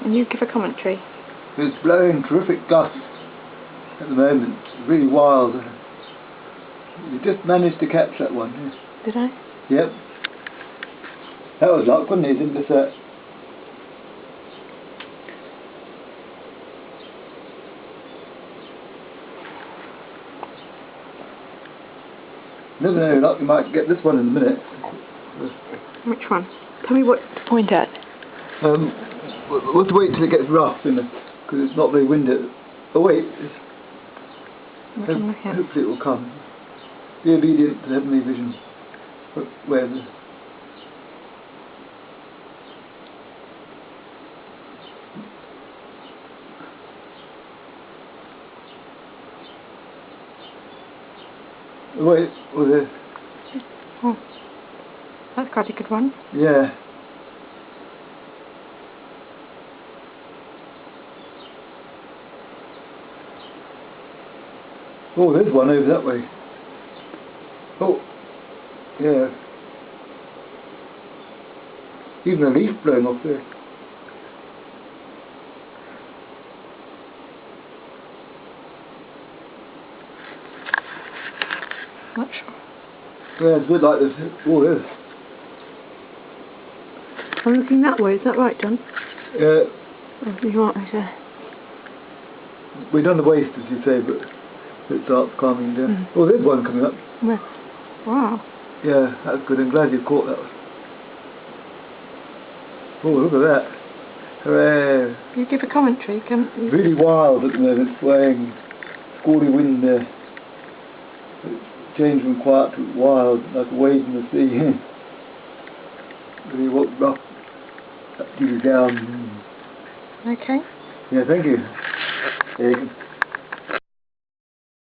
And you give a commentary. It's blowing terrific gusts at the moment. It's really wild. You just managed to catch that one. Did I? Yep. That was luck, wasn't it? Didn't miss that. Never know, luck, you might get this one in a minute. Which one? Tell me what to point at. We'll have to wait till it gets rough, because it's not very windy. Oh wait, hopefully it will come. Be obedient to heavenly vision. Where is it? Wait, there. Oh, that's quite a good one. Yeah. Oh, there's one over that way. Oh, yeah. Even a leaf blowing off there. Not sure. Yeah, it's a bit like this. Oh, this. I'm looking that way, is that right, John? Yeah. Oh, you are, okay. We've done the waste, as you say, but it starts calming down. Mm. Oh, there's one coming up. Where? Wow. Yeah, that's good. I'm glad you caught that one. Oh, look at that. Hooray. You give a commentary, can you? Really wild at the moment, swaying. Squally wind there. It's changed from quiet to wild, like a wave in the sea. Really rough, up you down. Okay. Yeah, thank you. Yeah, you can